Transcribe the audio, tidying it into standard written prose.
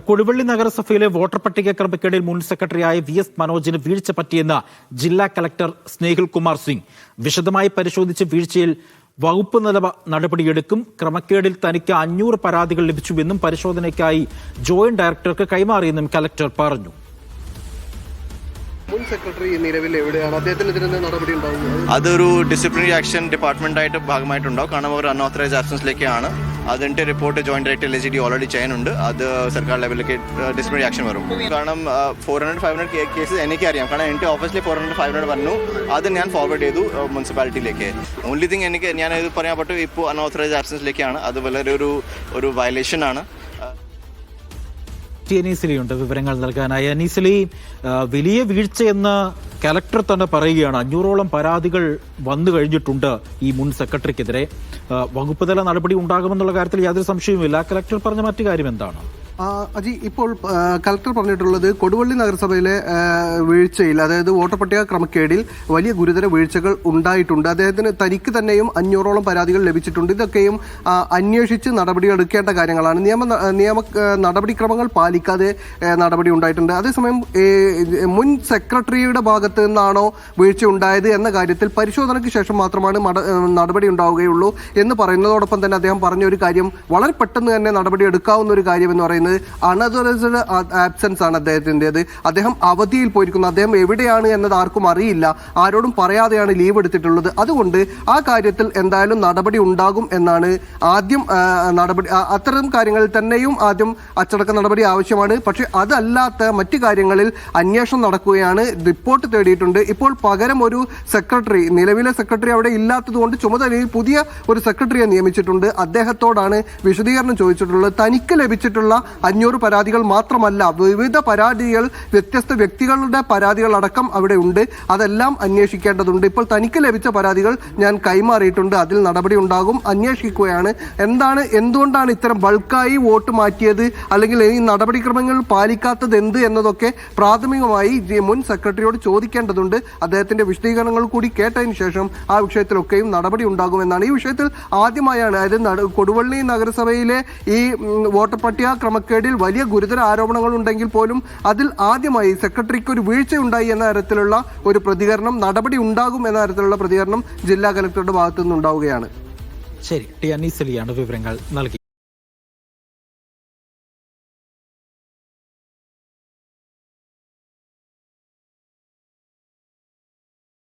കൊടുവള്ളി നഗരസഭയിലെ വോട്ടർ പട്ടിക ക്രമക്കേടിൽ മുൻ സെക്രട്ടറിയായ VS മനോജിന് വീഴ്ച പറ്റിയെന്ന് ജില്ലാ കളക്ടർ സ്നേഹിൽ കുമാർ സിംഗ് വിശദമായി പരിശോധിച്ച് വീഴ്ചയിൽ വകുപ്പ് നടപടിയെടുക്കും. ക്രമക്കേടിൽ തനിക്ക് 500 പരാതികൾ ലഭിച്ചുവെന്നും പരിശോധനയ്ക്കായി ജോയിന്റ് ഡയറക്ടർക്ക് കൈമാറിയെന്നും കളക്ടർ പറഞ്ഞു. മുൻ സെക്രട്ടറി നിലവിൽ എവിടെയാണ്? അദ്ദേഹത്തിനെതിരെ നടപടി ഉണ്ടാവും? അതൊരു ഡിസിപ്ലിനറി ആക്ഷൻ ഡിപ്പാർട്ട്മെന്റായിട്ട് ഭാഗമായിട്ടുണ്ടാവും. കാരണം അവർ അൺഓത്തറൈസ്ഡ് ആബ്സൻസിലേക്കാണ്. അതിന്റെ report joint director LGD already ചെയ്യുന്നുണ്ട്. അത് സർക്കാർ ലെവലിലേക്ക് ഡിസിപ്ലിനറി ആക്ഷൻ വരും. കാരണം 400-500 കേസസ് എനിക്കറിയാം. കാരണം എൻ്റെ ഓഫീസിൽ 400-500 വന്നു. അത് ഞാൻ ഫോർവേഡ് ചെയ്തു മുനിസിപ്പാലിറ്റിയിലേക്ക്. ഓൺലി തിങ് ഞാൻ ഇത് പറയാൻ പറ്റും, ഇപ്പോൾ അൺഓത്തറൈസ്ഡ് ആബ്സൻസിലേക്കാണ്. അത് വളരെ ഒരു വയലേഷൻ ആണ്. അനീസലിയുണ്ട് വിവരങ്ങൾ നൽകാനായി. അനീസലി, വലിയ വീഴ്ചയെന്ന് കലക്ടർ തന്നെ പറയുകയാണ്. 500ഓളം പരാതികൾ വന്നു കഴിഞ്ഞിട്ടുണ്ട് ഈ മുൻ സെക്രട്ടറിക്കെതിരെ. വകുപ്പ് തല നടപടി ഉണ്ടാകുമെന്നുള്ള കാര്യത്തിൽ യാതൊരു സംശയവുമില്ല. കലക്ടർ പറഞ്ഞ മറ്റു കാര്യം എന്താണ്? അജി, ഇപ്പോൾ കളക്ടർ പറഞ്ഞിട്ടുള്ളത് കൊടുവള്ളി നഗരസഭയിലെ വീഴ്ചയിൽ, അതായത് വോട്ടർ പട്ടിക ക്രമക്കേടിൽ വലിയ ഗുരുതര വീഴ്ചകൾ ഉണ്ടായിട്ടുണ്ട്. തനിക്ക് തന്നെയും 500ഓളം പരാതികൾ ലഭിച്ചിട്ടുണ്ട്. ഇതൊക്കെയും അന്വേഷിച്ച് നടപടിയെടുക്കേണ്ട കാര്യങ്ങളാണ്. നിയമ നടപടിക്രമങ്ങൾ പാലിക്കാതെ നടപടി ഉണ്ടായിട്ടുണ്ട്. അതേസമയം മുൻ സെക്രട്ടറിയുടെ ഭാഗത്ത് നിന്നാണോ വീഴ്ച ഉണ്ടായത് എന്ന കാര്യത്തിൽ പരിശോധനയ്ക്ക് ശേഷം മാത്രമാണ് നടപടി ഉണ്ടാവുകയുള്ളൂ എന്ന് പറയുന്നതോടൊപ്പം തന്നെ അദ്ദേഹം പറഞ്ഞ ഒരു കാര്യം, വളരെ പെട്ടെന്ന് തന്നെ നടപടി എടുക്കാവുന്ന ഒരു കാര്യം എന്ന് പറയുന്നത് അൺഓതറൈസ്ഡ് ആബ്സെൻസ് ആണ് അദ്ദേഹത്തിൻ്റെത്. അദ്ദേഹം അവധിയിൽ പോയിരിക്കുന്നു. അദ്ദേഹം എവിടെയാണ് എന്നത് ആർക്കും അറിയില്ല. ആരോടും പറയാതെയാണ് ലീവ് എടുത്തിട്ടുള്ളത്. അതുകൊണ്ട് ആ കാര്യത്തിൽ എന്തായാലും നടപടി ഉണ്ടാകും എന്നാണ് ആദ്യം നടപടി. അത്തരം കാര്യങ്ങളിൽ തന്നെയും ആദ്യം അച്ചടക്ക നടപടി ആവശ്യമാണ്. പക്ഷെ അതല്ലാത്ത മറ്റു കാര്യങ്ങളിൽ അന്വേഷണം നടക്കുകയാണ്. റിപ്പോർട്ട് തേടിയിട്ടുണ്ട്. ഇപ്പോൾ പകരം ഒരു സെക്രട്ടറി, നിലവിലെ സെക്രട്ടറി അവിടെ ഇല്ലാത്തതുകൊണ്ട് ചുമതലയിൽ പുതിയ ഒരു സെക്രട്ടറിയെ നിയമിച്ചിട്ടുണ്ട്. അദ്ദേഹത്തോടാണ് വിശദീകരണം ചോദിച്ചിട്ടുള്ളത്. തനിക്ക് ലഭിച്ചിട്ടുള്ള 500 പരാതികൾ മാത്രമല്ല, വിവിധ പരാതികൾ, വ്യത്യസ്ത വ്യക്തികളുടെ പരാതികൾ അടക്കം അവിടെ ഉണ്ട്. അതെല്ലാം അന്വേഷിക്കേണ്ടതുണ്ട്. ഇപ്പോൾ ലഭിച്ച പരാതികൾ ഞാൻ കൈമാറിയിട്ടുണ്ട്. അതിൽ നടപടി ഉണ്ടാകും. അന്വേഷിക്കുകയാണ്. എന്തുകൊണ്ടാണ് ഇത്തരം ബൾക്കായി വോട്ട് മാറ്റിയത്, അല്ലെങ്കിൽ ഈ നടപടിക്രമങ്ങൾ പാലിക്കാത്തത് എന്ത് എന്നതൊക്കെ പ്രാഥമികമായി മുൻ സെക്രട്ടറിയോട് ചോദിക്കേണ്ടതുണ്ട്. അദ്ദേഹത്തിന്റെ വിശദീകരണങ്ങൾ കൂടി കേട്ടതിന് ശേഷം ആ വിഷയത്തിലൊക്കെയും നടപടി ഉണ്ടാകുമെന്നാണ്. ഈ വിഷയത്തിൽ ആദ്യമായാണ്, അതായത് കൊടുവള്ളി നഗരസഭയിലെ ഈ വോട്ടർ പട്ടിക ക്രമക്കേടിൽ വലിയ ഗുരുതര ആരോപണങ്ങൾ ഉണ്ടെങ്കിൽ പോലും അതിൽ ആദ്യമായി സെക്രട്ടറിക്ക് ഒരു വീഴ്ചയുണ്ടായി എന്ന തരത്തിലുള്ള ഒരു പ്രതികരണം, നടപടി ഉണ്ടാകും എന്ന തരത്തിലുള്ള പ്രതികരണം ജില്ലാ കലക്ടറുടെ ഭാഗത്തു നിന്നുണ്ടാവുകയാണ്. ശരി, അനീസലിയാണ് വിവരങ്ങൾ നൽകി.